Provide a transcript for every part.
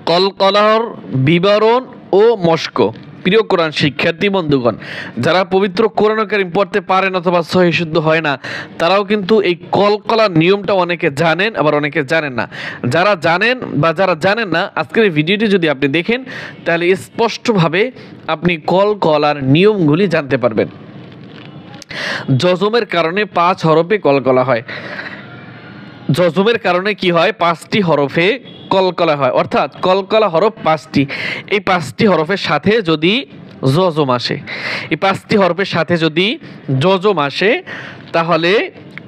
কলকলার বিবরণ ও মস্ক। প্রিয় কোরআন শিক্ষার্থী বন্ধুগণ, যারা পবিত্র কোরআন কারীম পড়তে পারেন অথবা সহিহ শুদ্ধ হয় না, তারাও কিন্তু এই কলকলার নিয়মটা অনেকে জানেন, আবার অনেকে জানেন না। যারা জানেন বা যারা জানেন না, আজকের এই ভিডিওটি যদি আপনি দেখেন তাহলে স্পষ্টভাবে আপনি কলকলার নিয়মগুলি জানতে পারবেন। যজমের কারণে 5 হরফে কলকলা হয়। যজমের কারণে কি হয়? 5টি হরফে কলকলা হয়, অর্থাৎ কলকলা হরফ 5টি। এই 5টি হরফের সাথে যদি যজম আসে, এই 5টি হরফের সাথে যদি যজম আসে তাহলে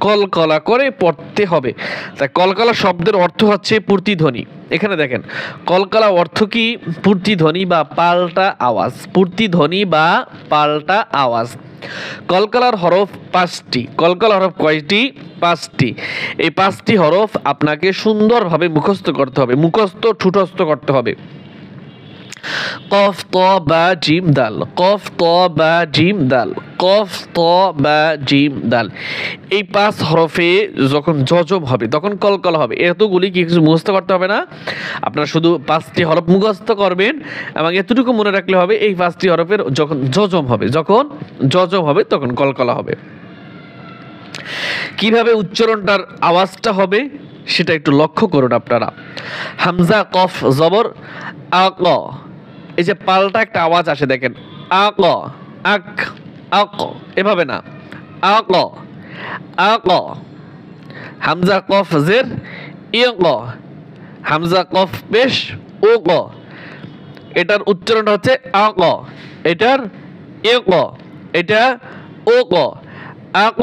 কলকলা করে পড়তে হবে। তাই কলকলা শব্দের অর্থ হচ্ছে প্রতিধ্বনি। এখানে দেখেন, কলকলা অর্থ কি? প্রতিধ্বনি বা পাল্টা আওয়াজ। প্রতিধ্বনি বা পাল্টা আওয়াজ। কলকলার হরফ 5টি। কলকলা হরফ কয়টি? 5টি। এই 5টি হরফ আপনাকে সুন্দরভাবে মুখস্থ করতে হবে, মুখস্থ ঠুটস্থ করতে হবে। কফ ত বা জিম দাল, কফ ত বা জিম দাল, কফ ত বা জিম দাল। এই 5 হরফে যখন যজম হবে তখন কলকলা হবে। এতগুলি কিছু মুখস্থ করতে হবে না, আপনারা শুধু 5টি হরফ মুখস্থ করবেন এবং এতটুকু মনে রাখলে হবে এই 5টি হরফের যখন যজম হবে, যখন যজম হবে তখন কলকলা হবে। কিভাবে উচ্চারণটার আওয়াজটা হবে সেটা একটু লক্ষ্য করুন আপনারা। হামজা কফ জবর আক, এই যে পাল্টা একটা আওয়াজ আসে দেখেন, আক আক আক, এভাবে না, আক আক। হামজা কফ জের ইক, হামজা কফ পেশ ও ক, এটার উচ্চারণ হচ্ছে আক, এটার ইক, এটা ও ক, আক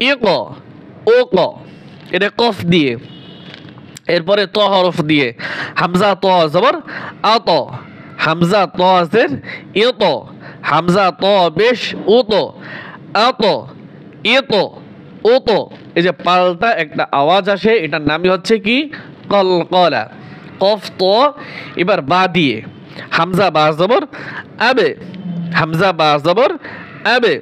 ইক ও ক, এটা কফ দিয়ে। এরপরে ত হরফ দিয়ে, হামজা ত জবর আত, হামজা ত জের ইত, হামজা ত বেশ উত, আত ইত উত। এই যে পাল্টা একটা আওয়াজ আসে, এটার নামই হচ্ছে কি? কলকলা। কফ ত, এবার বা দিয়ে, হামজা বা জবর আবে, হামজা বা জবর আবে।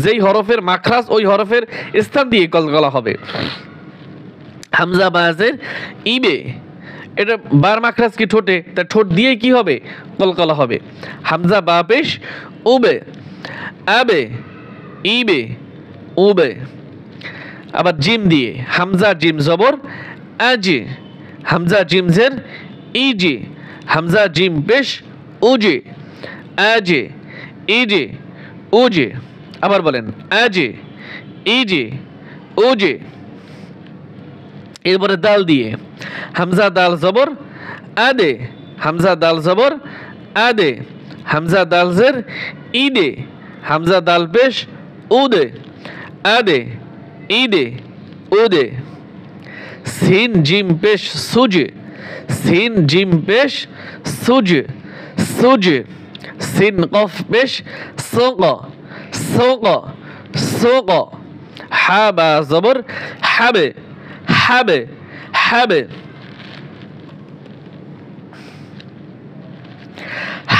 যেই হরফের মাখরাজ ওই হরফের স্থান দিয়ে কলকলা হবে। হামজা বাজের ইবে, এটা বার মাখরাজ কি ঠোঁটে, তা ঠোঁট দিয়ে কি হবে? কলকলা হবে। হামজা বা পেশ উবে, আবে ইবে উবে। আবার জিম দিয়ে, হামজা জিম জবর আজে, হামজা জিম জের ইজে, হামজা জিম পেশ উজে, আজে ইজে উজে। আবার বলেন, আজে ইজে উজে। এরপরে দাল দিয়ে, হামজা দাল জবর আদে, হামজা দাল জবর আদে, হামজা দাল জের ইদে, হামজা দাল পেশ উদে, আদে ইদে উদে। সিন জিম পেশ সুজে, সিন জিম পেশ সুজে সুজে। সিন কফ পেশ সোক, সোক সোক। হা বা জবর হাবে, হাবে হাবে।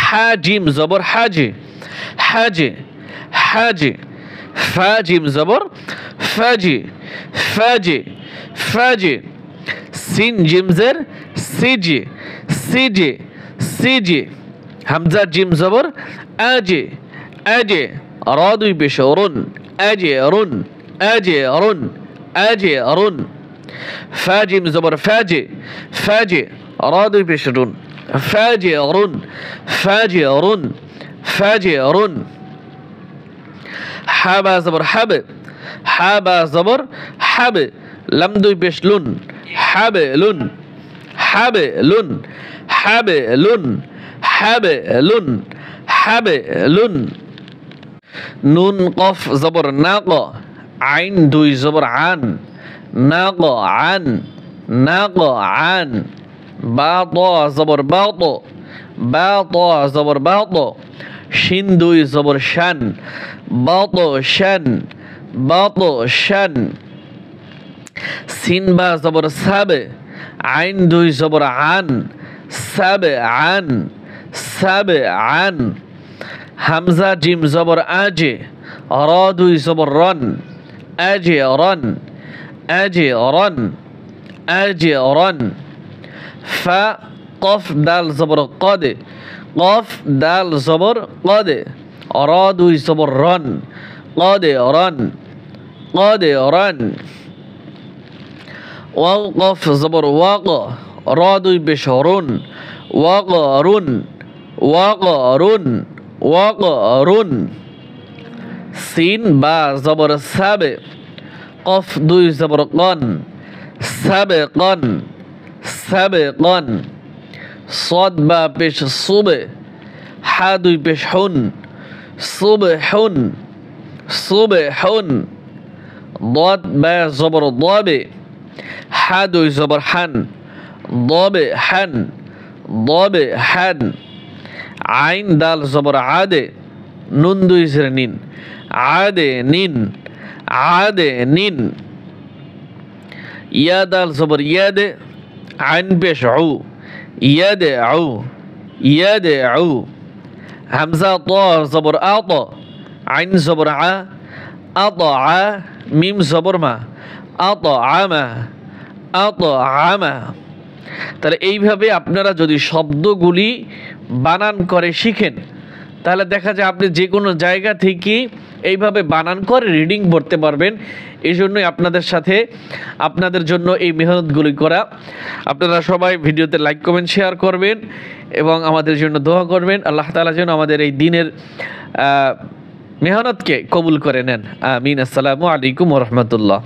হা জিম জবর হাজে, হাজে হাজে। ফা জিম জবর ফাজে, ফাজে ফাজে। সিন জিম জের সিজে, সিজে সিজে। হামজা জিম জবর আজে, আজে। র দুই পেশ রুন, আজে রুন, আজে রুন, আজে রুন। ফা জিম জবর ফাজে, ফাজে। র দুই পেশ রুন, ফাজে রুন, ফাজে রুন, ফাজে রুন। হা বা জবর হাবে, হা বা জবর হাবে। লাম দুই পেশ লুন, হাবে লুন, হাবে লুন, হাবে লুন, হাবে লুন, হাবে লুন। নুন কফ জবর নাক, আইন দুই জবর আন, নাক আন, নাক আন। বা ত জবর বাত, বা ত জবর বাত। শিন দুই জবর শান, বাত শান, বাত শান। সিন বা জবর সাবে, আইন দুই জবর আন, সাবে আন, সাবে আন। হামজা জিম জবর আজে, র দুই জবর রন, আজে রন, আজে রন, আজে রন। ফা কফ দাল জবর কদে, কফ দাল জবর কদে, র দুই জবর রন, কদে রন, কদে রন। ওয়াও কফ জবর ওয়াক, র দুই পেশ রুন, ওয়াক রুন, ওয়াক রুন, ওয়াক রুন। সিন বা জবর সাবে, কফ দুই জবর কন, সাবে কন, সাবে কন। صاد با پیش صبح، حا دوی پیش حن، صبح حن، صبح حن. ضاد با زبر ضابه، حا دوی زبر حن، ضابه حن، ضابه حن. عين دال زبر عاده، نون دوی زر نين، عاده نين، عاده نين. يا دال زبر ياده، عين پیش عو، يدعو، يدعو. همزة طا زبر أعطى، عين زبر ع، أطع، ميم زبر ما، أطعم، أطعم. তাহলে এইভাবে আপনারা যদি শব্দগুলি বানান করে শিখেন তাহলে দেখা যায় আপনি যে কোনো জায়গা থেকে এইভাবে বানান করে রিডিং পড়তে পারবেন। এই জন্যই আপনাদের জন্য এই মেহনতগুলি করা। আপনারা সবাই ভিডিওতে লাইক কমেন্ট শেয়ার করবেন এবং আমাদের জন্য দোয়া করবেন। আল্লাহ তাআলা যেন আমাদের এই দিনের মেহনতকে কবুল করে নেন। আমিন। আসসালামু আলাইকুম ওয়া রাহমাতুল্লাহ।